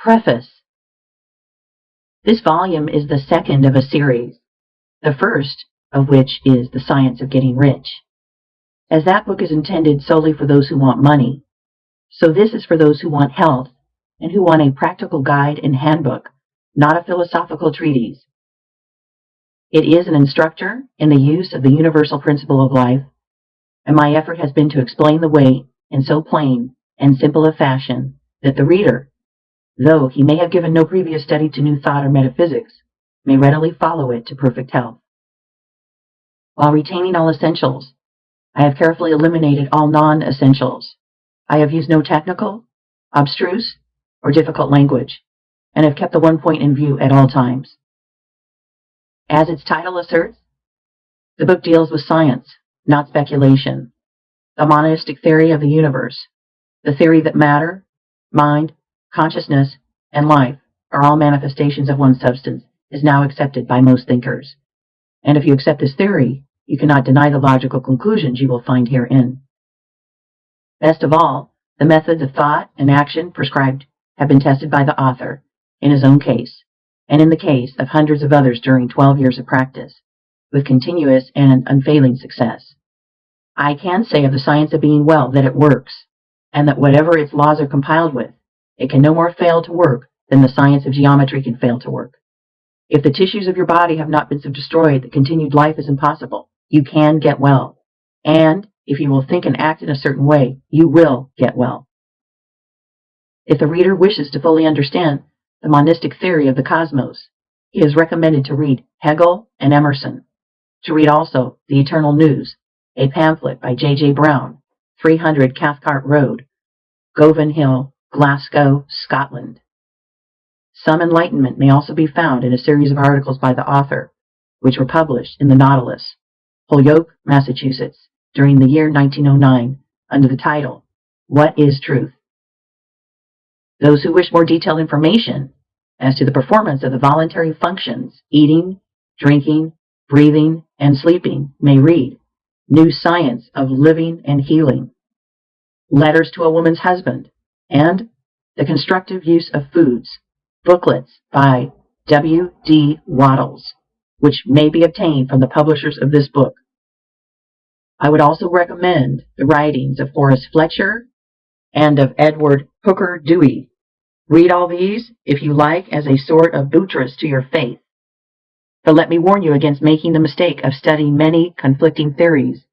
Preface. This volume is the second of a series, the first of which is The Science of Getting Rich. As that book is intended solely for those who want money, so this is for those who want health and who want a practical guide and handbook, not a philosophical treatise. It is an instructor in the use of the universal principle of life, and my effort has been to explain the way in so plain and simple a fashion that the reader, though he may have given no previous study to new thought or metaphysics, may readily follow it to perfect health. While retaining all essentials, I have carefully eliminated all non-essentials. I have used no technical, abstruse, or difficult language, and have kept the one point in view at all times. As its title asserts, the book deals with science, not speculation, the monistic theory of the universe, the theory that matter, mind, consciousness, and life are all manifestations of one substance is now accepted by most thinkers. And if you accept this theory, you cannot deny the logical conclusions you will find herein. Best of all, the methods of thought and action prescribed have been tested by the author in his own case, and in the case of hundreds of others during 12 years of practice, with continuous and unfailing success. I can say of the science of being well that it works, and that whatever its laws are compiled with, it can no more fail to work than the science of geometry can fail to work. If the tissues of your body have not been so destroyed that continued life is impossible, you can get well. And if you will think and act in a certain way, you will get well. If the reader wishes to fully understand the monistic theory of the cosmos, he is recommended to read Hegel and Emerson, to read also The Eternal News, a pamphlet by J.J. Brown, 300 Cathcart Road, Govan Hill, Glasgow, Scotland. Some enlightenment may also be found in a series of articles by the author, which were published in the Nautilus, Holyoke, Massachusetts, during the year 1909, under the title, What is Truth? Those who wish more detailed information as to the performance of the voluntary functions, eating, drinking, breathing, and sleeping, may read New Science of Living and Healing, Letters to a Woman's Husband, and The Constructive Use of Foods, booklets by W. D. Wattles, which may be obtained from the publishers of this book. I would also recommend the writings of Forrest Fletcher and of Edward Hooker Dewey. Read all these, if you like, as a sort of buttress to your faith. But let me warn you against making the mistake of studying many conflicting theories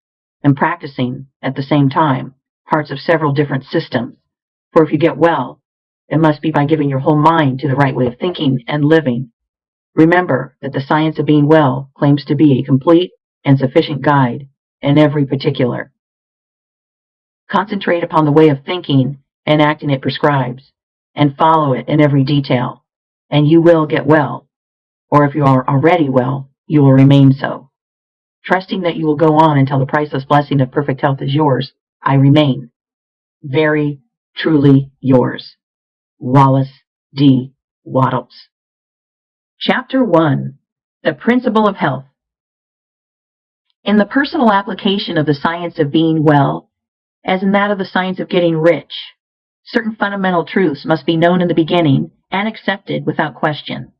and practicing, at the same time, parts of several different systems. For if you get well, it must be by giving your whole mind to the right way of thinking and living. Remember that the science of being well claims to be a complete and sufficient guide in every particular. Concentrate upon the way of thinking and acting it prescribes, and follow it in every detail, and you will get well. Or if you are already well, you will remain so. Trusting that you will go on until the priceless blessing of perfect health is yours, I remain, very truly yours, Wallace D. Wattles. Chapter 1. The Principle of Health. In the personal application of the science of being well, as in that of the science of getting rich, certain fundamental truths must be known in the beginning and accepted without question.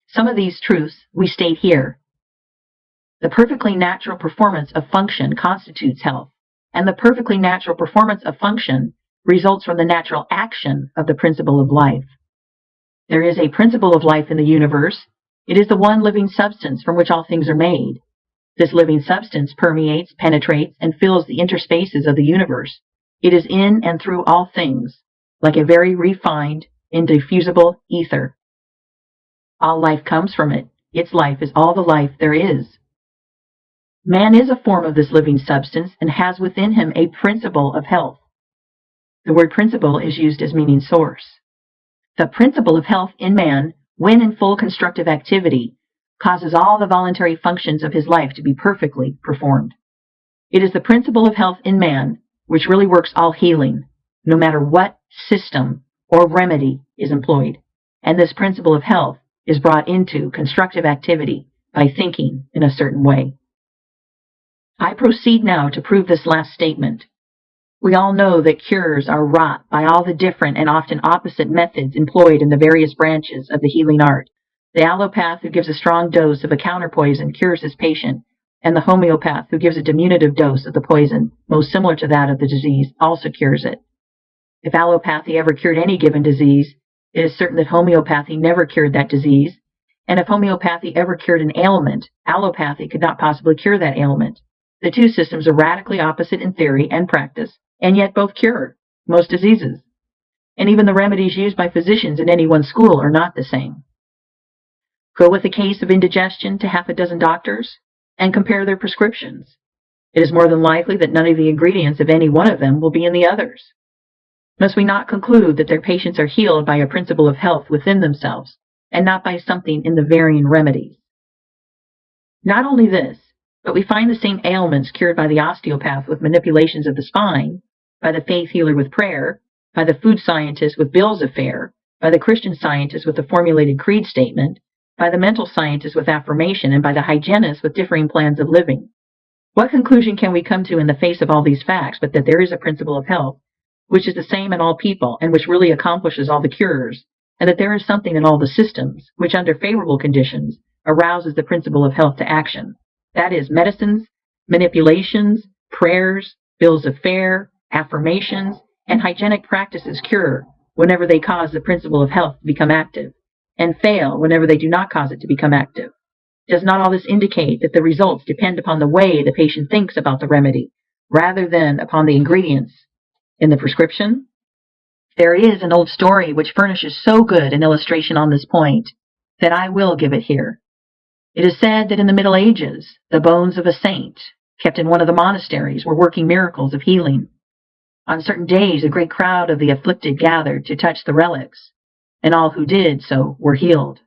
Some of these truths we state here. The perfectly natural performance of function constitutes health, and the perfectly natural performance of function results from the natural action of the principle of life. There is a principle of life in the universe. It is the one living substance from which all things are made. This living substance permeates, penetrates, and fills the interspaces of the universe. It is in and through all things, like a very refined, indiffusible ether. All life comes from it. Its life is all the life there is. Man is a form of this living substance and has within him a principle of health. The word principle is used as meaning source. The principle of health in man, when in full constructive activity, causes all the voluntary functions of his life to be perfectly performed. It is the principle of health in man which really works all healing, no matter what system or remedy is employed, and this principle of health is brought into constructive activity by thinking in a certain way. I proceed now to prove this last statement. We all know that cures are wrought by all the different and often opposite methods employed in the various branches of the healing art. The allopath who gives a strong dose of a counterpoison cures his patient, and the homeopath who gives a diminutive dose of the poison, most similar to that of the disease, also cures it. If allopathy ever cured any given disease, it is certain that homeopathy never cured that disease, and if homeopathy ever cured an ailment, allopathy could not possibly cure that ailment. The two systems are radically opposite in theory and practice, and yet both cure most diseases. And even the remedies used by physicians in any one school are not the same. Go with a case of indigestion to half a dozen doctors and compare their prescriptions. It is more than likely that none of the ingredients of any one of them will be in the others. Must we not conclude that their patients are healed by a principle of health within themselves, and not by something in the varying remedies? Not only this, but we find the same ailments cured by the osteopath with manipulations of the spine, by the faith healer with prayer, by the food scientist with bills of fare, by the Christian scientist with a formulated creed statement, by the mental scientist with affirmation, and by the hygienist with differing plans of living. What conclusion can we come to in the face of all these facts but that there is a principle of health which is the same in all people and which really accomplishes all the cures, and that there is something in all the systems which under favorable conditions arouses the principle of health to action? That is, medicines, manipulations, prayers, bills of fare, affirmations, and hygienic practices cure whenever they cause the principle of health to become active, and fail whenever they do not cause it to become active. Does not all this indicate that the results depend upon the way the patient thinks about the remedy, rather than upon the ingredients in the prescription? There is an old story which furnishes so good an illustration on this point that I will give it here. It is said that in the Middle Ages, the bones of a saint, kept in one of the monasteries, were working miracles of healing. On certain days, a great crowd of the afflicted gathered to touch the relics, and all who did so were healed.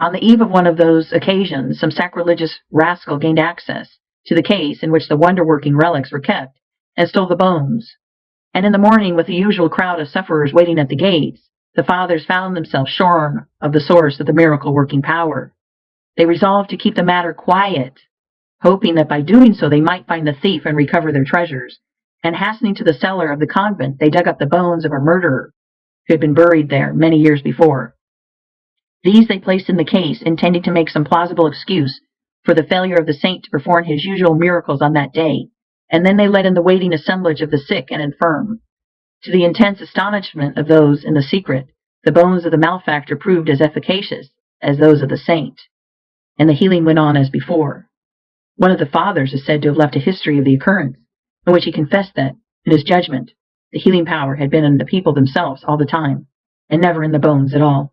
On the eve of one of those occasions, some sacrilegious rascal gained access to the case in which the wonder-working relics were kept, and stole the bones. And in the morning, with the usual crowd of sufferers waiting at the gates, the fathers found themselves shorn of the source of the miracle-working power. They resolved to keep the matter quiet, hoping that by doing so they might find the thief and recover their treasures. And hastening to the cellar of the convent, they dug up the bones of a murderer who had been buried there many years before. These they placed in the case, intending to make some plausible excuse for the failure of the saint to perform his usual miracles on that day, and then they let in the waiting assemblage of the sick and infirm. To the intense astonishment of those in the secret, the bones of the malefactor proved as efficacious as those of the saint, and the healing went on as before. One of the fathers is said to have left a history of the occurrence, in which he confessed that, in his judgment, the healing power had been in the people themselves all the time, and never in the bones at all.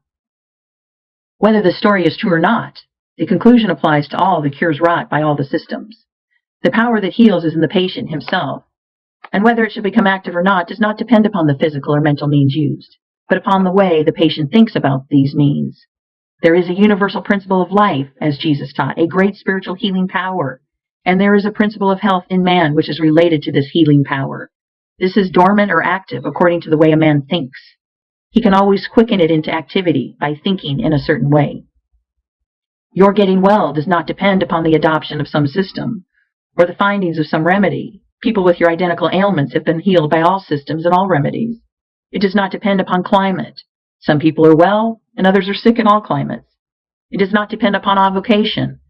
Whether the story is true or not, the conclusion applies to all the cures wrought by all the systems. The power that heals is in the patient himself, and whether it should become active or not does not depend upon the physical or mental means used, but upon the way the patient thinks about these means. There is a universal principle of life, as Jesus taught, a great spiritual healing power, and there is a principle of health in man which is related to this healing power. This is dormant or active according to the way a man thinks. He can always quicken it into activity by thinking in a certain way. Your getting well does not depend upon the adoption of some system or the findings of some remedy. People with your identical ailments have been healed by all systems and all remedies. It does not depend upon climate. Some people are well and others are sick in all climates. It does not depend upon avocation,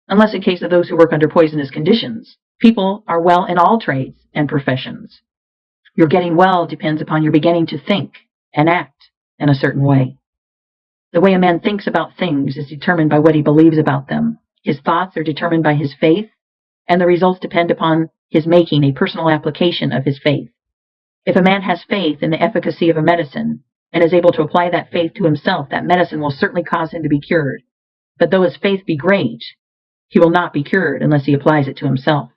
unless in case of those who work under poisonous conditions. People are well in all trades and professions. Your getting well depends upon your beginning to think and act in a certain way. The way a man thinks about things is determined by what he believes about them. His thoughts are determined by his faith, and the results depend upon his making a personal application of his faith. If a man has faith in the efficacy of a medicine and is able to apply that faith to himself, that medicine will certainly cause him to be cured. But though his faith be great, he will not be cured unless he applies it to himself.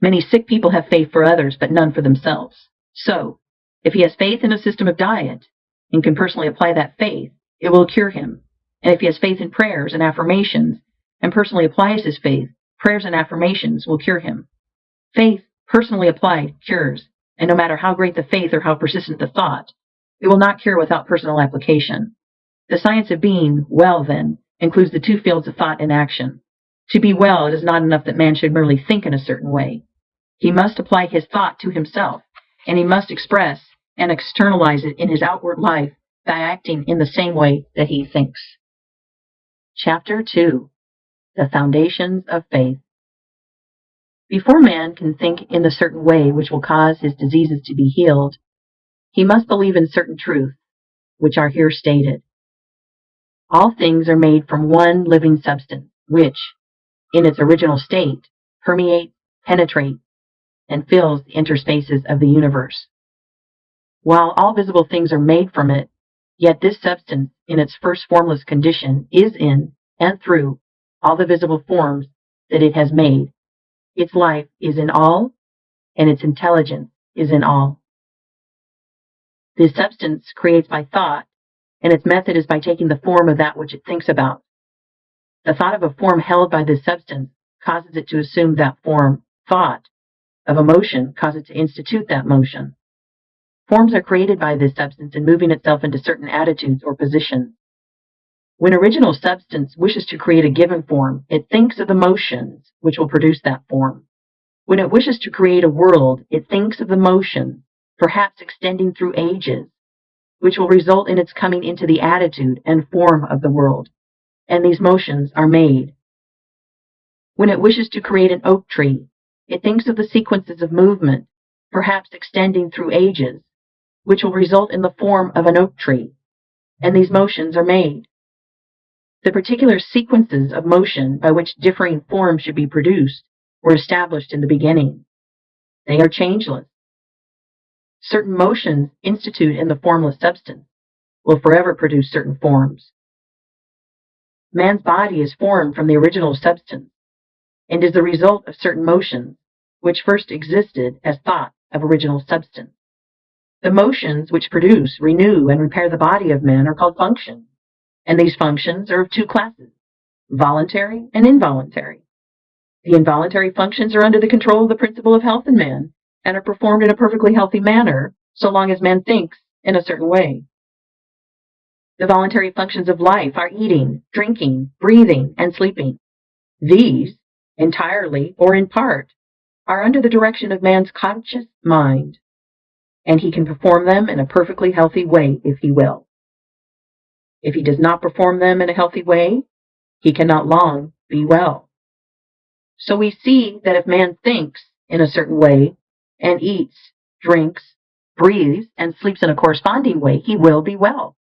Many sick people have faith for others, but none for themselves. So, if he has faith in a system of diet and can personally apply that faith, it will cure him. And if he has faith in prayers and affirmations and personally applies his faith, prayers and affirmations will cure him. Faith, personally applied, cures, and no matter how great the faith or how persistent the thought, it will not cure without personal application. The science of being well, then, includes the two fields of thought and action. To be well, it is not enough that man should merely think in a certain way. He must apply his thought to himself, and he must express and externalize it in his outward life by acting in the same way that he thinks. Chapter 2. The Foundations of Faith. Before man can think in the certain way which will cause his diseases to be healed, he must believe in certain truths, which are here stated. All things are made from one living substance, which, in its original state, permeates, penetrates, and fills the interspaces of the universe. While all visible things are made from it, yet this substance, in its first formless condition, is in and through all the visible forms that it has made. Its life is in all, and its intelligence is in all. This substance creates by thought, and its method is by taking the form of that which it thinks about. The thought of a form held by this substance causes it to assume that form. Thought of a motion causes it to institute that motion. Forms are created by this substance in moving itself into certain attitudes or positions. When original substance wishes to create a given form, it thinks of the motions which will produce that form. When it wishes to create a world, it thinks of the motions, perhaps extending through ages, which will result in its coming into the attitude and form of the world, and these motions are made. When it wishes to create an oak tree, it thinks of the sequences of movement, perhaps extending through ages, which will result in the form of an oak tree, and these motions are made. The particular sequences of motion by which differing forms should be produced were established in the beginning. They are changeless. Certain motions instituted in the formless substance will forever produce certain forms. Man's body is formed from the original substance and is the result of certain motions which first existed as thought of original substance. The motions which produce, renew, and repair the body of man are called functions, and these functions are of two classes, voluntary and involuntary. The involuntary functions are under the control of the principle of health in man and are performed in a perfectly healthy manner so long as man thinks in a certain way. The voluntary functions of life are eating, drinking, breathing, and sleeping. These, entirely or in part, are under the direction of man's conscious mind, and he can perform them in a perfectly healthy way if he will. If he does not perform them in a healthy way, he cannot long be well. So we see that if man thinks in a certain way and eats, drinks, breathes, and sleeps in a corresponding way, he will be well.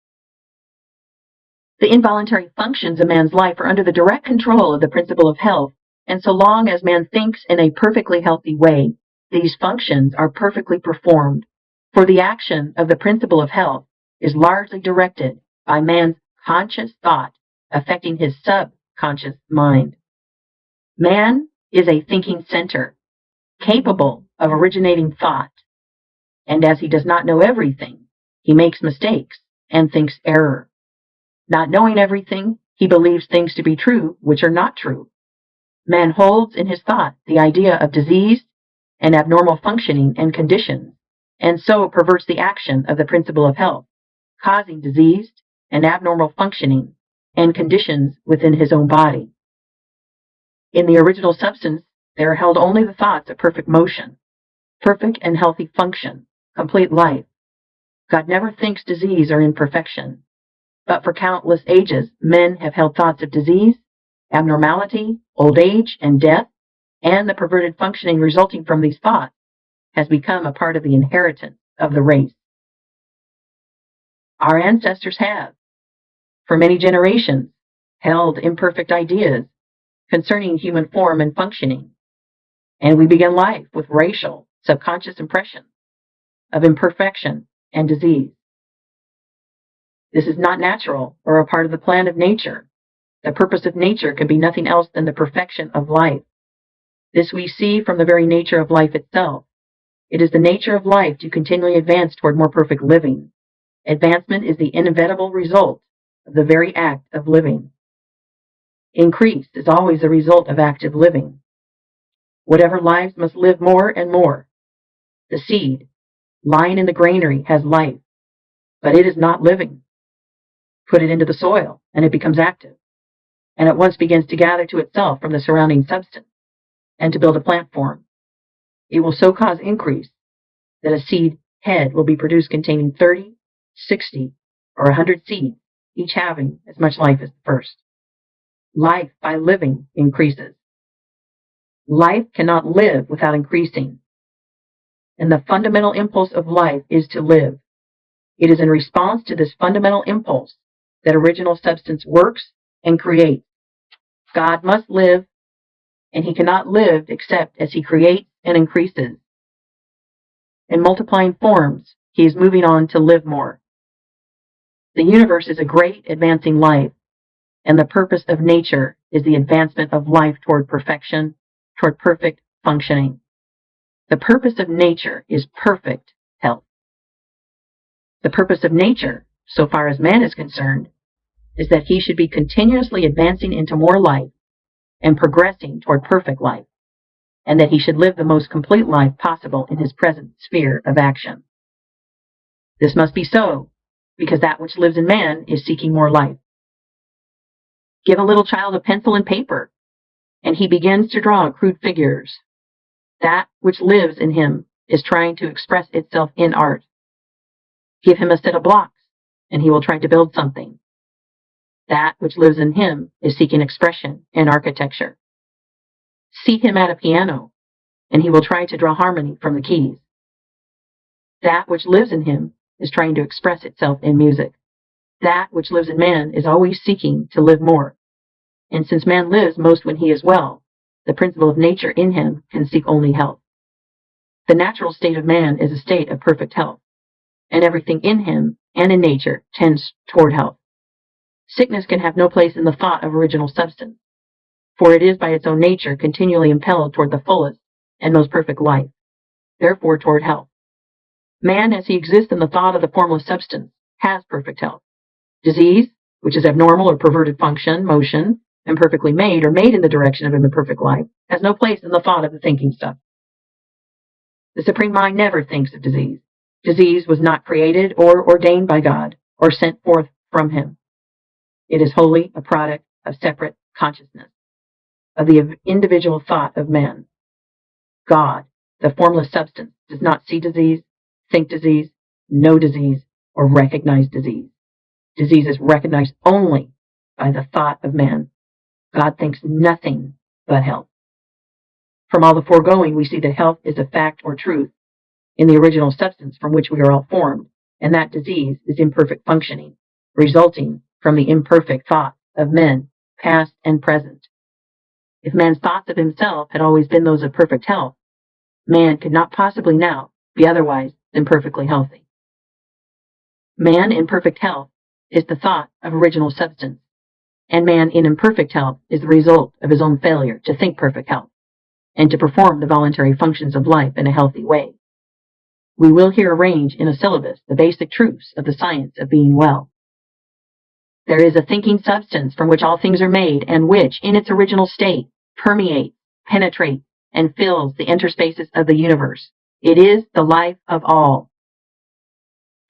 The involuntary functions of man's life are under the direct control of the principle of health, and so long as man thinks in a perfectly healthy way, these functions are perfectly performed, for the action of the principle of health is largely directed by man's conscious thought affecting his subconscious mind. Man is a thinking center, capable of originating thought, and as he does not know everything, he makes mistakes and thinks error. Not knowing everything, he believes things to be true which are not true. Man holds in his thought the idea of disease and abnormal functioning and conditions, and so perverts the action of the principle of health, causing diseased and abnormal functioning and conditions within his own body. In the original substance, there are held only the thoughts of perfect motion, perfect and healthy function, complete life. God never thinks disease or imperfection, but for countless ages, men have held thoughts of disease, abnormality, old age, and death, and the perverted functioning resulting from these thoughts has become a part of the inheritance of the race. Our ancestors have, for many generations, held imperfect ideas concerning human form and functioning, and we begin life with racial, subconscious impressions of imperfection and disease. This is not natural or a part of the plan of nature. The purpose of nature can be nothing else than the perfection of life. This we see from the very nature of life itself. It is the nature of life to continually advance toward more perfect living. Advancement is the inevitable result of the very act of living. Increase is always a result of active living. Whatever lives must live more and more. The seed, lying in the granary, has life, but it is not living. Put it into the soil, and it becomes active, and at once begins to gather to itself from the surrounding substance, and to build a plant form. It will so cause increase that a seed head will be produced containing 30, 60, or 100 seeds, each having as much life as the first. Life by living increases. Life cannot live without increasing, and the fundamental impulse of life is to live. It is in response to this fundamental impulse that original substance works and creates. God must live, and he cannot live except as he creates and increases. In multiplying forms, he is moving on to live more. The universe is a great advancing life, and the purpose of nature is the advancement of life toward perfection, toward perfect functioning. The purpose of nature is perfect health. The purpose of nature, so far as man is concerned, is that he should be continuously advancing into more life and progressing toward perfect life, and that he should live the most complete life possible in his present sphere of action. This must be so, because that which lives in man is seeking more life. Give a little child a pencil and paper, and he begins to draw crude figures. That which lives in him is trying to express itself in art. Give him a set of blocks, and he will try to build something. That which lives in him is seeking expression in architecture. Seat him at a piano, and he will try to draw harmony from the keys. That which lives in him is trying to express itself in music. That which lives in man is always seeking to live more. And since man lives most when he is well, the principle of nature in him can seek only health. The natural state of man is a state of perfect health, and everything in him and in nature tends toward health. Sickness can have no place in the thought of original substance, for it is by its own nature continually impelled toward the fullest and most perfect life, therefore toward health. Man, as he exists in the thought of the formless substance, has perfect health. Disease, which is abnormal or perverted function, motion, imperfectly made or made in the direction of imperfect life, has no place in the thought of the thinking stuff. The Supreme Mind never thinks of disease. Disease was not created or ordained by God or sent forth from him. It is wholly a product of separate consciousness, of the individual thought of man. God, the formless substance, does not see disease, think disease, know disease, or recognize disease. Disease is recognized only by the thought of man. God thinks nothing but health. From all the foregoing, we see that health is a fact or truth in the original substance from which we are all formed, and that disease is imperfect functioning, resulting from the imperfect thoughts of men, past and present. If man's thoughts of himself had always been those of perfect health, man could not possibly now be otherwise than perfectly healthy. Man in perfect health is the thought of original substance, and man in imperfect health is the result of his own failure to think perfect health and to perform the voluntary functions of life in a healthy way. We will here arrange in a syllabus the basic truths of the science of being well. There is a thinking substance from which all things are made, and which, in its original state, permeates, penetrates, and fills the interspaces of the universe. It is the life of all.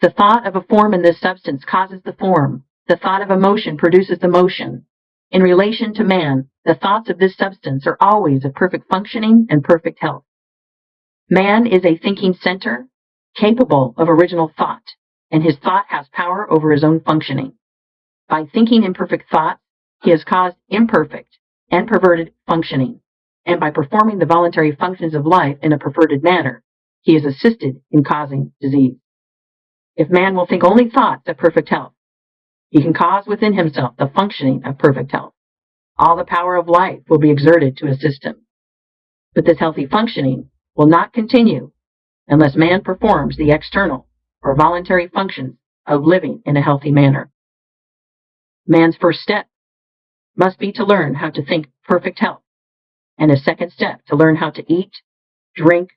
The thought of a form in this substance causes the form. The thought of a motion produces the motion. In relation to man, the thoughts of this substance are always of perfect functioning and perfect health. Man is a thinking center, capable of original thought, and his thought has power over his own functioning. By thinking imperfect thoughts, he has caused imperfect and perverted functioning, and by performing the voluntary functions of life in a perverted manner, he is assisted in causing disease. If man will think only thoughts of perfect health, he can cause within himself the functioning of perfect health. All the power of life will be exerted to assist him. But this healthy functioning will not continue unless man performs the external or voluntary functions of living in a healthy manner. Man's first step must be to learn how to think perfect health, and a second step to learn how to eat, drink,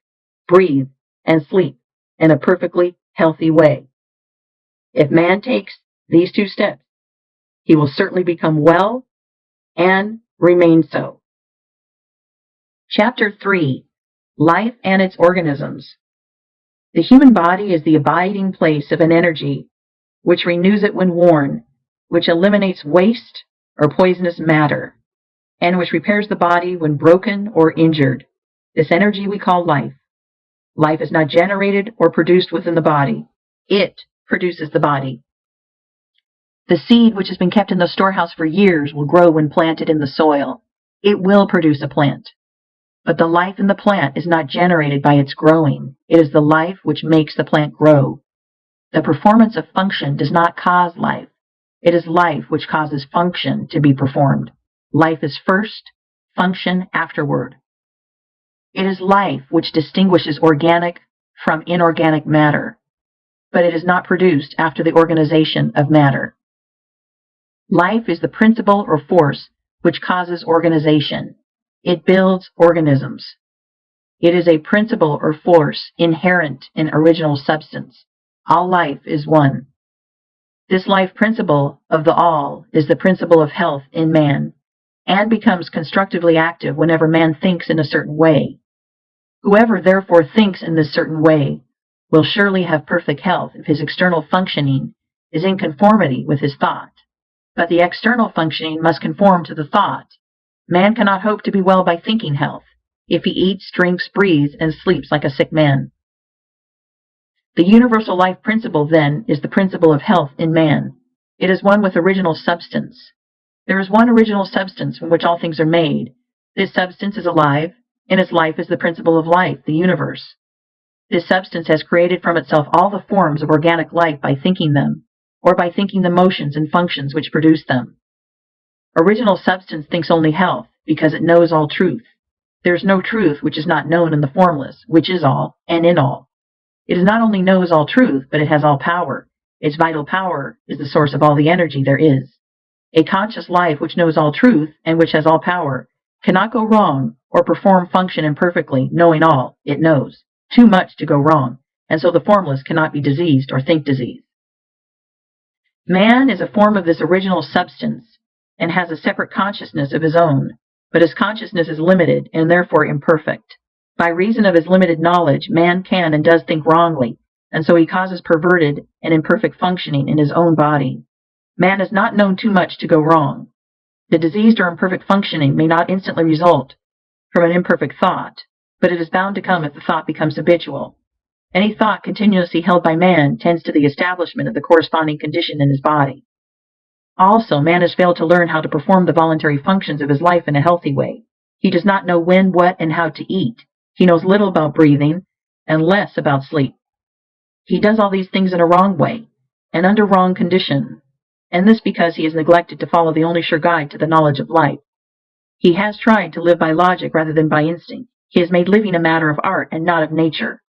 breathe, and sleep in a perfectly healthy way. If man takes these two steps, he will certainly become well and remain so. Chapter 3. Life and its Organisms. The human body is the abiding place of an energy which renews it when worn, which eliminates waste or poisonous matter, and which repairs the body when broken or injured. This energy we call life. Life is not generated or produced within the body. It produces the body. The seed which has been kept in the storehouse for years will grow when planted in the soil. It will produce a plant. But the life in the plant is not generated by its growing. It is the life which makes the plant grow. The performance of function does not cause life. It is life which causes function to be performed. Life is first, function afterward. It is life which distinguishes organic from inorganic matter, but it is not produced after the organization of matter. Life is the principle or force which causes organization. It builds organisms. It is a principle or force inherent in original substance. All life is one. This life principle of the all is the principle of health in man, and becomes constructively active whenever man thinks in a certain way. Whoever therefore thinks in this certain way will surely have perfect health if his external functioning is in conformity with his thought. But the external functioning must conform to the thought. Man cannot hope to be well by thinking health, if he eats, drinks, breathes, and sleeps like a sick man. The universal life principle, then, is the principle of health in man. It is one with original substance. There is one original substance from which all things are made. This substance is alive, and its life is the principle of life, the universe. This substance has created from itself all the forms of organic life by thinking them, or by thinking the motions and functions which produce them. Original substance thinks only health, because it knows all truth. There is no truth which is not known in the formless, which is all, and in all. It not only knows all truth, but it has all power. Its vital power is the source of all the energy there is. A conscious life which knows all truth, and which has all power, cannot go wrong, or perform function imperfectly, knowing all it knows. Too much to go wrong, and so the formless cannot be diseased or think disease. Man is a form of this original substance, and has a separate consciousness of his own, but his consciousness is limited and therefore imperfect. By reason of his limited knowledge, man can and does think wrongly, and so he causes perverted and imperfect functioning in his own body. Man has not known too much to go wrong. The diseased or imperfect functioning may not instantly result from an imperfect thought, but it is bound to come if the thought becomes habitual. Any thought continuously held by man tends to the establishment of the corresponding condition in his body. Also, man has failed to learn how to perform the voluntary functions of his life in a healthy way. He does not know when, what, and how to eat. He knows little about breathing and less about sleep. He does all these things in a wrong way and under wrong condition, and this because he has neglected to follow the only sure guide to the knowledge of life. He has tried to live by logic rather than by instinct. He has made living a matter of art and not of nature,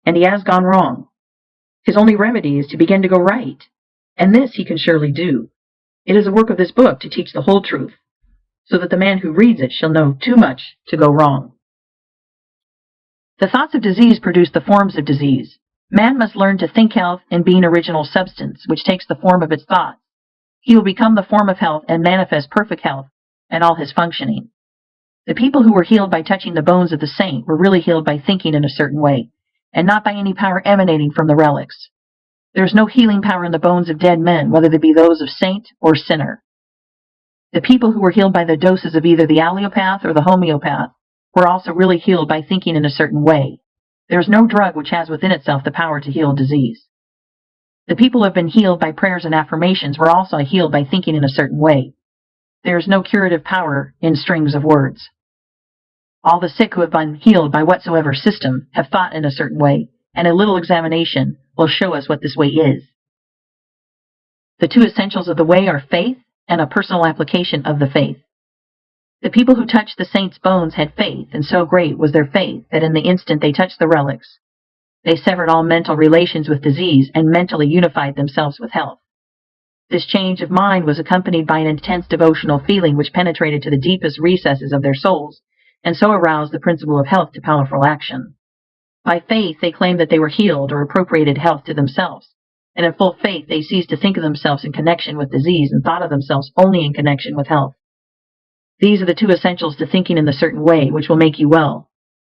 and he has gone wrong. His only remedy is to begin to go right, and this he can surely do. It is the work of this book to teach the whole truth, so that the man who reads it shall know too much to go wrong. The thoughts of disease produce the forms of disease. Man must learn to think health and being original substance, which takes the form of its thoughts. He will become the form of health and manifest perfect health and all his functioning. The people who were healed by touching the bones of the saint were really healed by thinking in a certain way, and not by any power emanating from the relics. There is no healing power in the bones of dead men, whether they be those of saint or sinner. The people who were healed by the doses of either the allopath or the homeopath were also really healed by thinking in a certain way. There is no drug which has within itself the power to heal disease. The people who have been healed by prayers and affirmations were also healed by thinking in a certain way. There is no curative power in strings of words. All the sick who have been healed by whatsoever system have thought in a certain way, and a little examination will show us what this way is. The two essentials of the way are faith and a personal application of the faith. The people who touched the saints' bones had faith, and so great was their faith that in the instant they touched the relics, they severed all mental relations with disease and mentally unified themselves with health. This change of mind was accompanied by an intense devotional feeling which penetrated to the deepest recesses of their souls, and so aroused the principle of health to powerful action. By faith they claimed that they were healed or appropriated health to themselves, and in full faith they ceased to think of themselves in connection with disease and thought of themselves only in connection with health. These are the two essentials to thinking in the certain way which will make you well.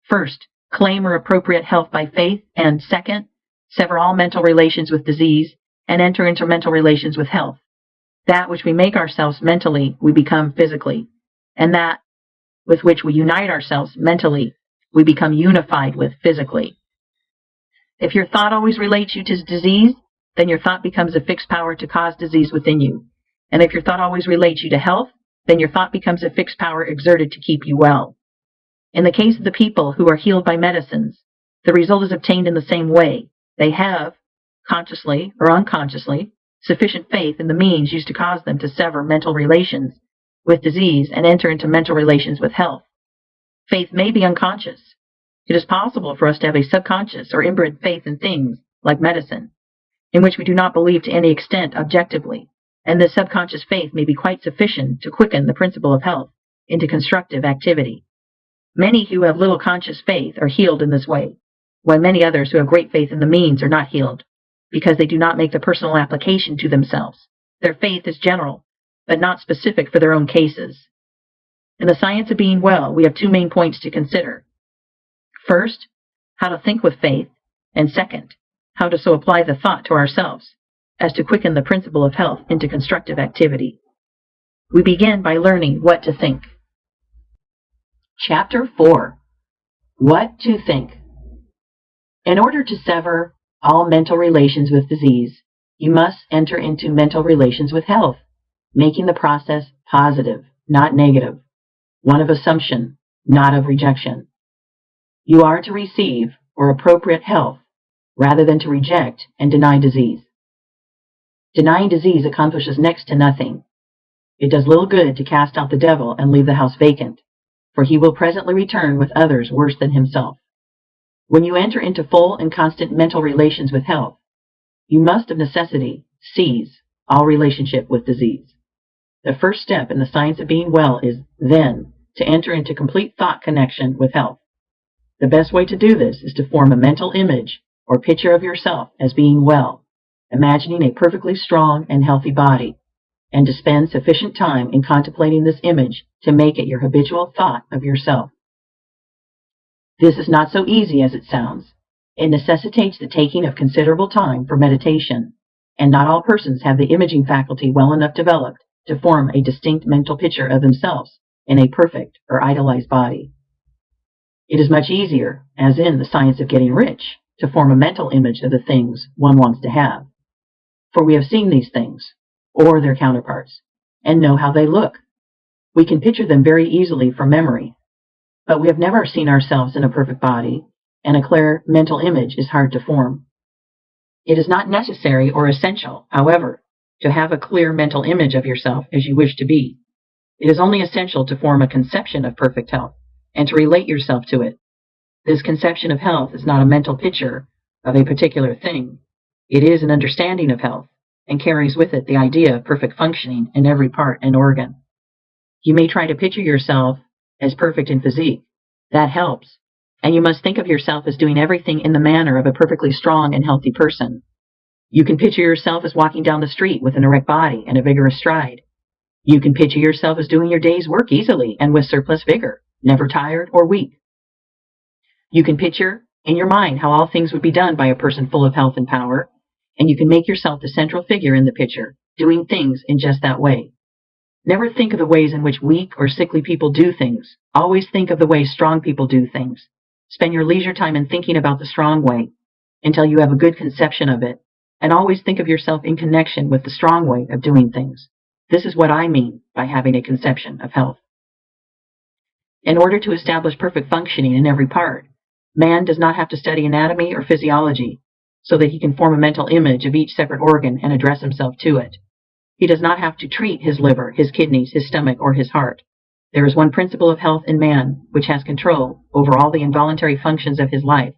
First, claim or appropriate health by faith, and second, sever all mental relations with disease and enter into mental relations with health. That which we make ourselves mentally, we become physically, and that with which we unite ourselves mentally, we become unified with physically. If your thought always relates you to disease, then your thought becomes a fixed power to cause disease within you. And if your thought always relates you to health, then your thought becomes a fixed power exerted to keep you well. In the case of the people who are healed by medicines, the result is obtained in the same way. They have, consciously or unconsciously, sufficient faith in the means used to cause them to sever mental relations with disease and enter into mental relations with health. Faith may be unconscious. It is possible for us to have a subconscious or inbred faith in things like medicine, in which we do not believe to any extent objectively, and this subconscious faith may be quite sufficient to quicken the principle of health into constructive activity. Many who have little conscious faith are healed in this way, while many others who have great faith in the means are not healed, because they do not make the personal application to themselves. Their faith is general, but not specific for their own cases. In the science of being well, we have two main points to consider. First, how to think with faith, and second, how to so apply the thought to ourselves as to quicken the principle of health into constructive activity. We begin by learning what to think. Chapter 4. What to think. In order to sever all mental relations with disease, you must enter into mental relations with health, making the process positive, not negative, one of assumption, not of rejection. You are to receive or appropriate health rather than to reject and deny disease. Denying disease accomplishes next to nothing. It does little good to cast out the devil and leave the house vacant, for he will presently return with others worse than himself. When you enter into full and constant mental relations with health, you must of necessity cease all relationship with disease. The first step in the science of being well is, then, to enter into complete thought connection with health. The best way to do this is to form a mental image or picture of yourself as being well, imagining a perfectly strong and healthy body, and to spend sufficient time in contemplating this image to make it your habitual thought of yourself. This is not so easy as it sounds. It necessitates the taking of considerable time for meditation, and not all persons have the imaging faculty well enough developed to form a distinct mental picture of themselves in a perfect or idealized body. It is much easier, as in the science of getting rich, to form a mental image of the things one wants to have, for we have seen these things, or their counterparts, and know how they look. We can picture them very easily from memory, but we have never seen ourselves in a perfect body, and a clear mental image is hard to form. It is not necessary or essential, however, to have a clear mental image of yourself as you wish to be. It is only essential to form a conception of perfect health, and to relate yourself to it. This conception of health is not a mental picture of a particular thing. It is an understanding of health, and carries with it the idea of perfect functioning in every part and organ. You may try to picture yourself as perfect in physique. That helps. And you must think of yourself as doing everything in the manner of a perfectly strong and healthy person. You can picture yourself as walking down the street with an erect body and a vigorous stride. You can picture yourself as doing your day's work easily and with surplus vigor, never tired or weak. You can picture in your mind how all things would be done by a person full of health and power, and you can make yourself the central figure in the picture, doing things in just that way. Never think of the ways in which weak or sickly people do things. Always think of the way strong people do things. Spend your leisure time in thinking about the strong way until you have a good conception of it, and always think of yourself in connection with the strong way of doing things. This is what I mean by having a conception of health. In order to establish perfect functioning in every part, man does not have to study anatomy or physiology so that he can form a mental image of each separate organ and address himself to it. He does not have to treat his liver, his kidneys, his stomach, or his heart. There is one principle of health in man which has control over all the involuntary functions of his life,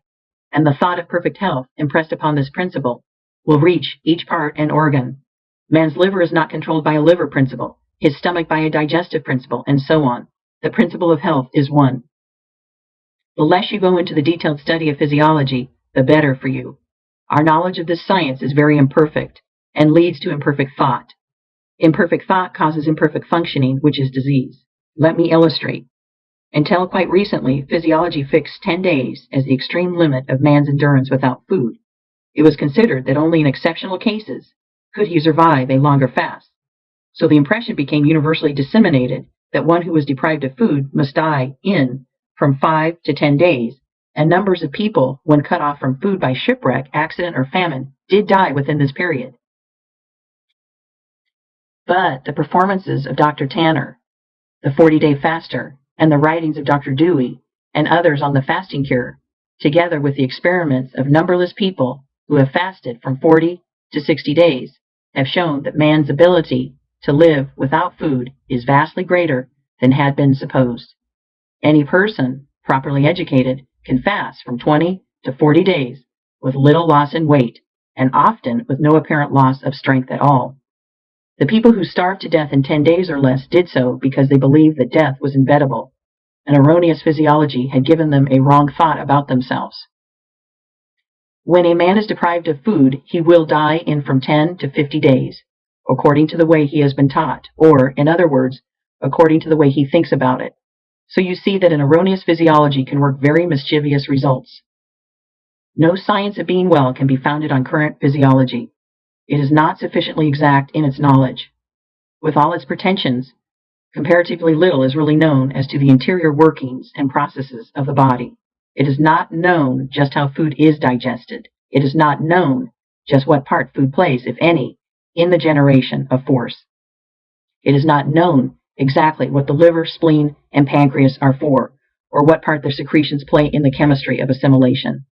and the thought of perfect health impressed upon this principle will reach each part and organ. Man's liver is not controlled by a liver principle, his stomach by a digestive principle, and so on. The principle of health is one. The less you go into the detailed study of physiology, the better for you. Our knowledge of this science is very imperfect and leads to imperfect thought. Imperfect thought causes imperfect functioning, which is disease. Let me illustrate. Until quite recently, physiology fixed 10 days as the extreme limit of man's endurance without food. It was considered that only in exceptional cases could he survive a longer fast. So the impression became universally disseminated that one who was deprived of food must die in from 5 to 10 days, and numbers of people, when cut off from food by shipwreck, accident, or famine, did die within this period. But the performances of Dr. Tanner, the 40-day faster, and the writings of Dr. Dewey and others on the fasting cure, together with the experiments of numberless people who have fasted from 40 to 60 days, have shown that man's ability to live without food is vastly greater than had been supposed. Any person, properly educated, can fast from 20 to 40 days with little loss in weight, and often with no apparent loss of strength at all. The people who starved to death in 10 days or less did so because they believed that death was inevitable. An erroneous physiology had given them a wrong thought about themselves. When a man is deprived of food, he will die in from 10 to 50 days, according to the way he has been taught, or, in other words, according to the way he thinks about it. So you see that an erroneous physiology can work very mischievous results. No science of being well can be founded on current physiology. It is not sufficiently exact in its knowledge. With all its pretensions, comparatively little is really known as to the interior workings and processes of the body. It is not known just how food is digested. It is not known just what part food plays, if any, in the generation of force. It is not known exactly what the liver, spleen, and pancreas are for, or what part their secretions play in the chemistry of assimilation.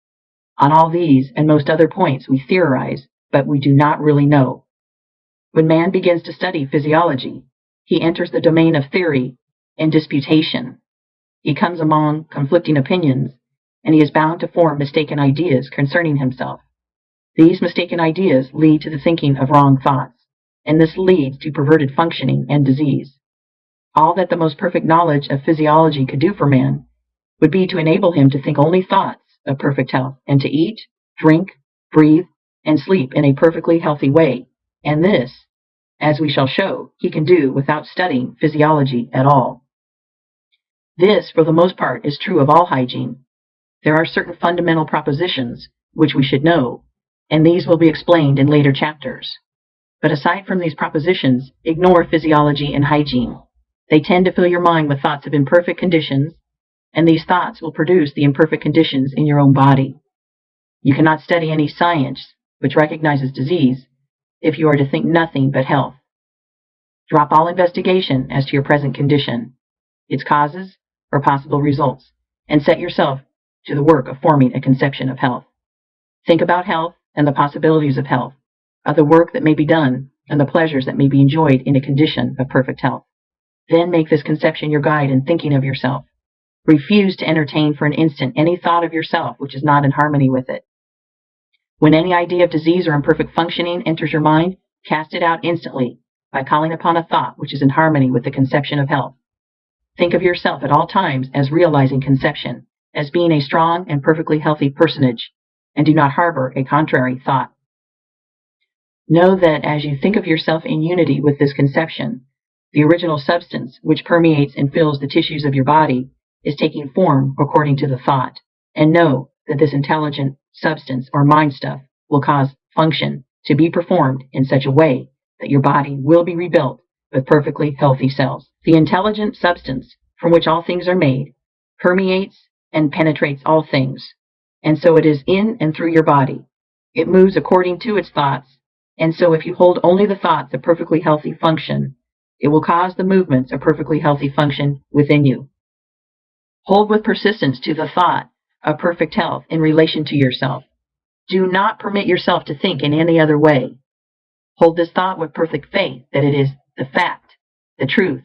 On all these and most other points we theorize, but we do not really know. When man begins to study physiology, he enters the domain of theory and disputation. He comes among conflicting opinions, and he is bound to form mistaken ideas concerning himself. These mistaken ideas lead to the thinking of wrong thoughts, and this leads to perverted functioning and disease. All that the most perfect knowledge of physiology could do for man would be to enable him to think only thoughts of perfect health, and to eat, drink, breathe, and sleep in a perfectly healthy way, and this, as we shall show, he can do without studying physiology at all. This, for the most part, is true of all hygiene. There are certain fundamental propositions which we should know, and these will be explained in later chapters. But aside from these propositions, ignore physiology and hygiene. They tend to fill your mind with thoughts of imperfect conditions, and these thoughts will produce the imperfect conditions in your own body. You cannot study any science which recognizes disease if you are to think nothing but health. Drop all investigation as to your present condition, its causes or possible results, and set yourself to the work of forming a conception of health. Think about health and the possibilities of health, of the work that may be done and the pleasures that may be enjoyed in a condition of perfect health. Then make this conception your guide in thinking of yourself. Refuse to entertain for an instant any thought of yourself which is not in harmony with it. When any idea of disease or imperfect functioning enters your mind, cast it out instantly by calling upon a thought which is in harmony with the conception of health. Think of yourself at all times as realizing conception, as being a strong and perfectly healthy personage, and do not harbor a contrary thought. Know that as you think of yourself in unity with this conception, the original substance which permeates and fills the tissues of your body is taking form according to the thought, and know that this intelligent substance or mind stuff will cause function to be performed in such a way that your body will be rebuilt with perfectly healthy cells. The intelligent substance from which all things are made permeates and penetrates all things, and so it is in and through your body. It moves according to its thoughts, and so if you hold only the thoughts of perfectly healthy function, it will cause the movements of perfectly healthy function within you. Hold with persistence to the thought of perfect health in relation to yourself. Do not permit yourself to think in any other way. Hold this thought with perfect faith that it is the fact, the truth.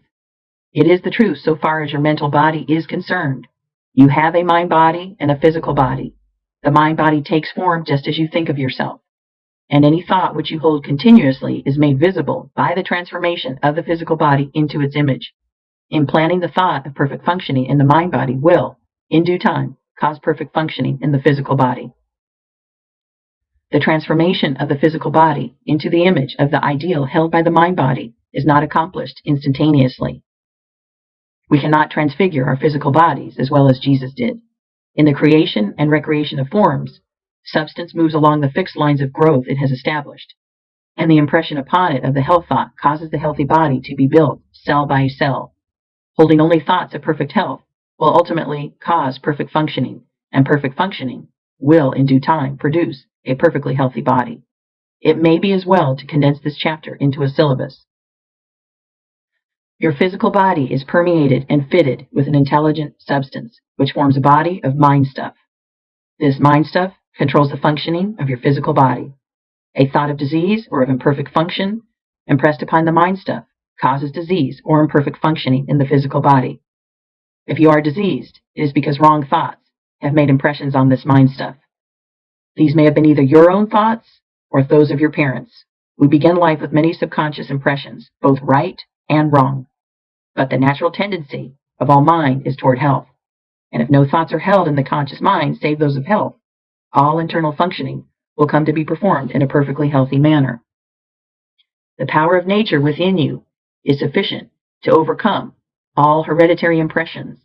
It is the truth so far as your mental body is concerned. You have a mind body and a physical body. The mind body takes form just as you think of yourself, and any thought which you hold continuously is made visible by the transformation of the physical body into its image. Implanting the thought of perfect functioning in the mind body will, in due time, cause perfect functioning in the physical body. The transformation of the physical body into the image of the ideal held by the mind body is not accomplished instantaneously. We cannot transfigure our physical bodies as well as Jesus did. In the creation and recreation of forms, substance moves along the fixed lines of growth it has established, and the impression upon it of the health thought causes the healthy body to be built cell by cell. Holding only thoughts of perfect health will ultimately cause perfect functioning, and perfect functioning will in due time produce a perfectly healthy body. It may be as well to condense this chapter into a syllabus. Your physical body is permeated and fitted with an intelligent substance, which forms a body of mind stuff. This mind stuff controls the functioning of your physical body. A thought of disease or of imperfect function impressed upon the mind stuff causes disease or imperfect functioning in the physical body. If you are diseased, it is because wrong thoughts have made impressions on this mind stuff. These may have been either your own thoughts or those of your parents. We begin life with many subconscious impressions, both right and wrong. But the natural tendency of all mind is toward health. And if no thoughts are held in the conscious mind save those of health, all internal functioning will come to be performed in a perfectly healthy manner. The power of nature within you is sufficient to overcome all hereditary impressions,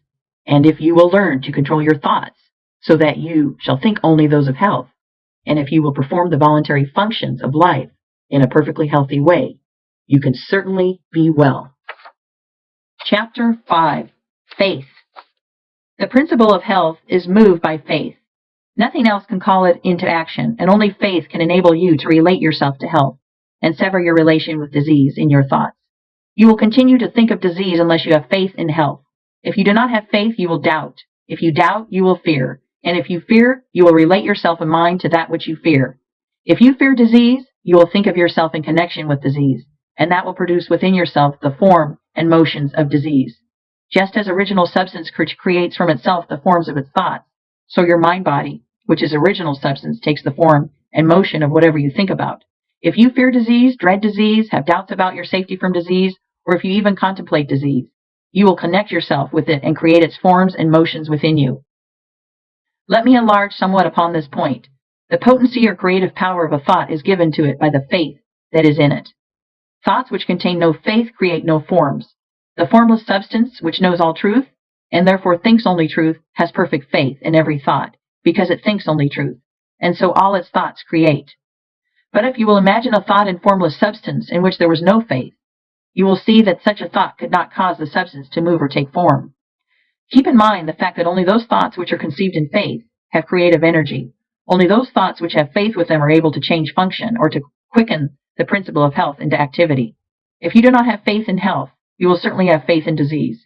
and if you will learn to control your thoughts so that you shall think only those of health, and if you will perform the voluntary functions of life in a perfectly healthy way, you can certainly be well. Chapter 5. Faith. The principle of health is moved by faith. Nothing else can call it into action, and only faith can enable you to relate yourself to health and sever your relation with disease in your thoughts. You will continue to think of disease unless you have faith in health. If you do not have faith, you will doubt. If you doubt, you will fear. And if you fear, you will relate yourself in mind to that which you fear. If you fear disease, you will think of yourself in connection with disease, and that will produce within yourself the form and motions of disease. Just as original substance creates from itself the forms of its thoughts, so your mind body, which is original substance, takes the form and motion of whatever you think about. If you fear disease, dread disease, have doubts about your safety from disease, or if you even contemplate disease, you will connect yourself with it and create its forms and motions within you. Let me enlarge somewhat upon this point. The potency or creative power of a thought is given to it by the faith that is in it. Thoughts which contain no faith create no forms. The formless substance, which knows all truth, and therefore thinks only truth, has perfect faith in every thought, because it thinks only truth, and so all its thoughts create. But if you will imagine a thought in formless substance in which there was no faith, you will see that such a thought could not cause the substance to move or take form. Keep in mind the fact that only those thoughts which are conceived in faith have creative energy. Only those thoughts which have faith with them are able to change function or to quicken the principle of health into activity. If you do not have faith in health, you will certainly have faith in disease.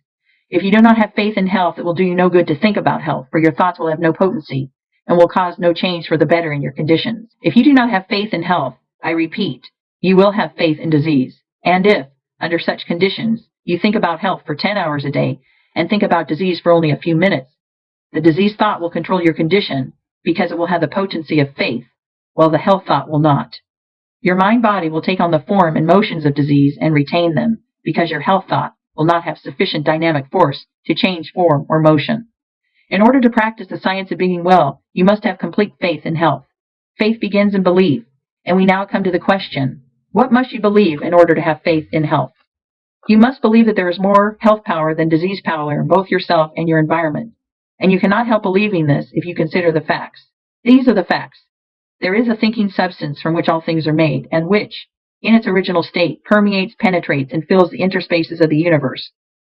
If you do not have faith in health, it will do you no good to think about health, for your thoughts will have no potency and will cause no change for the better in your conditions. If you do not have faith in health, I repeat, you will have faith in disease. And if, under such conditions, you think about health for 10 hours a day and think about disease for only a few minutes, the disease thought will control your condition because it will have the potency of faith, while the health thought will not. Your mind-body will take on the form and motions of disease and retain them, because your health thought will not have sufficient dynamic force to change form or motion. In order to practice the science of being well, you must have complete faith in health. Faith begins in belief, and we now come to the question, what must you believe in order to have faith in health? You must believe that there is more health power than disease power in both yourself and your environment, and you cannot help believing this if you consider the facts. These are the facts. There is a thinking substance from which all things are made, and which, in its original state, permeates, penetrates, and fills the interspaces of the universe.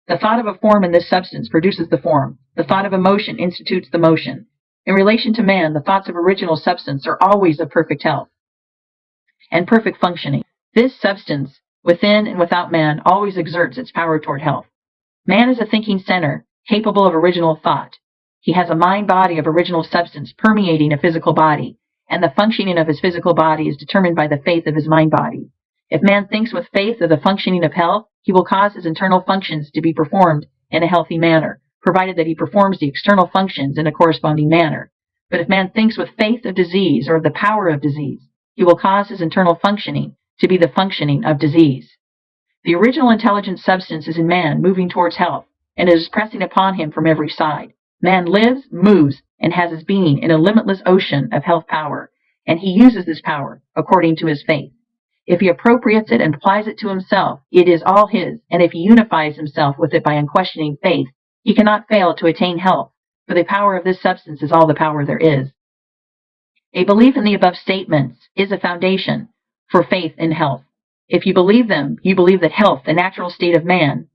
The thought of a form in this substance produces the form. The thought of a motion institutes the motion. In relation to man, the thoughts of original substance are always of perfect health and perfect functioning. This substance, within and without man, always exerts its power toward health. Man is a thinking center, capable of original thought. He has a mind-body of original substance permeating a physical body, and the functioning of his physical body is determined by the faith of his mind-body. If man thinks with faith of the functioning of health, he will cause his internal functions to be performed in a healthy manner, provided that he performs the external functions in a corresponding manner. But if man thinks with faith of disease or of the power of disease, he will cause his internal functioning to be the functioning of disease. The original intelligent substance is in man, moving towards health, and it is pressing upon him from every side. Man lives, moves, and has his being in a limitless ocean of health power, and he uses this power according to his faith. If he appropriates it and applies it to himself, it is all his, and if he unifies himself with it by unquestioning faith, he cannot fail to attain health, for the power of this substance is all the power there is. A belief in the above statements is a foundation for faith in health. If you believe them, you believe that health, the natural state of man,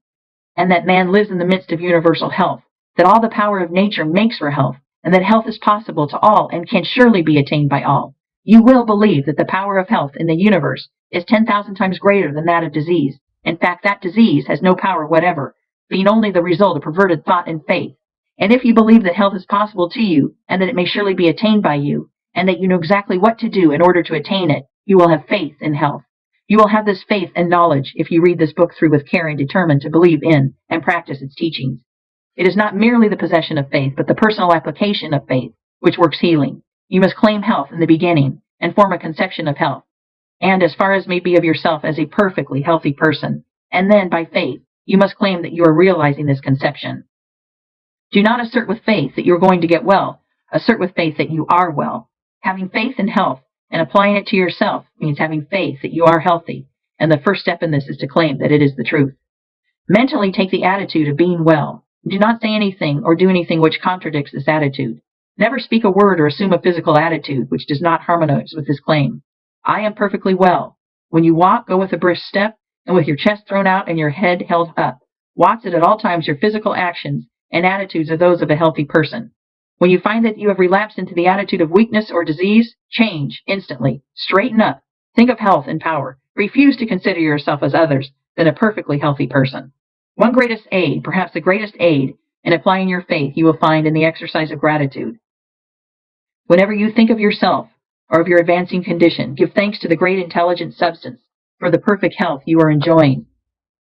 and that man lives in the midst of universal health, that all the power of nature makes for health, and that health is possible to all and can surely be attained by all, you will believe that the power of health in the universe is 10,000 times greater than that of disease. In fact, that disease has no power whatever, being only the result of perverted thought and faith. And if you believe that health is possible to you, and that it may surely be attained by you, and that you know exactly what to do in order to attain it, you will have faith in health. You will have this faith and knowledge if you read this book through with care and determine to believe in and practice its teachings. It is not merely the possession of faith, but the personal application of faith, which works healing. You must claim health in the beginning and form a conception of health, and as far as may be of yourself as a perfectly healthy person. And then, by faith, you must claim that you are realizing this conception. Do not assert with faith that you are going to get well. Assert with faith that you are well. Having faith in health and applying it to yourself means having faith that you are healthy, and the first step in this is to claim that it is the truth. Mentally take the attitude of being well. Do not say anything or do anything which contradicts this attitude. Never speak a word or assume a physical attitude which does not harmonize with this claim. I am perfectly well. When you walk, go with a brisk step and with your chest thrown out and your head held up. Watch that at all times your physical actions and attitudes are those of a healthy person. When you find that you have relapsed into the attitude of weakness or disease, change instantly. Straighten up. Think of health and power. Refuse to consider yourself as others than a perfectly healthy person. One greatest aid, perhaps the greatest aid, in applying your faith you will find in the exercise of gratitude. Whenever you think of yourself or of your advancing condition, give thanks to the great intelligent substance for the perfect health you are enjoying.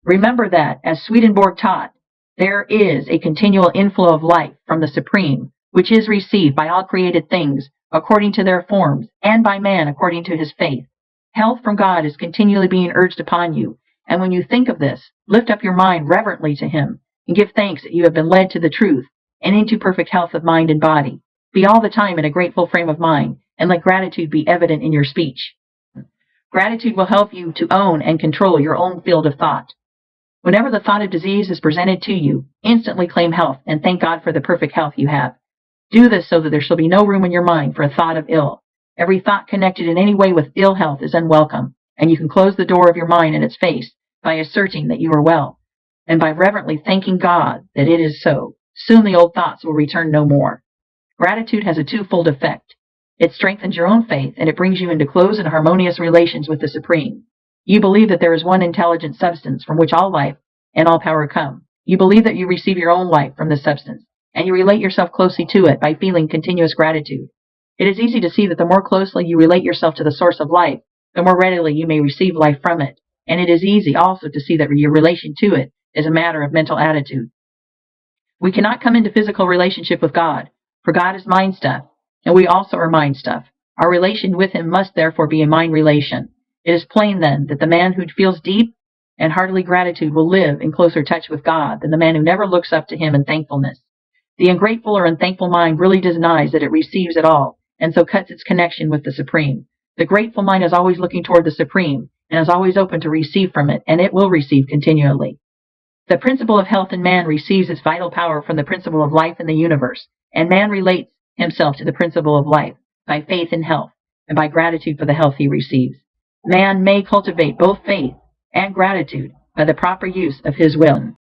Remember that, as Swedenborg taught, there is a continual inflow of life from the Supreme, which is received by all created things according to their forms, and by man according to his faith. Health from God is continually being urged upon you, and when you think of this, lift up your mind reverently to Him, and give thanks that you have been led to the truth and into perfect health of mind and body. Be all the time in a grateful frame of mind, and let gratitude be evident in your speech. Gratitude will help you to own and control your own field of thought. Whenever the thought of disease is presented to you, instantly claim health and thank God for the perfect health you have. Do this so that there shall be no room in your mind for a thought of ill. Every thought connected in any way with ill health is unwelcome, and you can close the door of your mind in its face by asserting that you are well, and by reverently thanking God that it is so. Soon the old thoughts will return no more. Gratitude has a twofold effect. It strengthens your own faith, and it brings you into close and harmonious relations with the Supreme. You believe that there is one intelligent substance from which all life and all power come. You believe that you receive your own life from this substance, and you relate yourself closely to it by feeling continuous gratitude. It is easy to see that the more closely you relate yourself to the source of life, the more readily you may receive life from it. And it is easy also to see that your relation to it is a matter of mental attitude. We cannot come into physical relationship with God, for God is mind stuff, and we also are mind stuff. Our relation with Him must therefore be a mind relation. It is plain then that the man who feels deep and heartily gratitude will live in closer touch with God than the man who never looks up to Him in thankfulness. The ungrateful or unthankful mind really denies that it receives at all, and so cuts its connection with the Supreme. The grateful mind is always looking toward the Supreme, and is always open to receive from it, and it will receive continually. The principle of health in man receives its vital power from the principle of life in the universe, and man relates himself to the principle of life by faith in health, and by gratitude for the health he receives. Man may cultivate both faith and gratitude by the proper use of his will.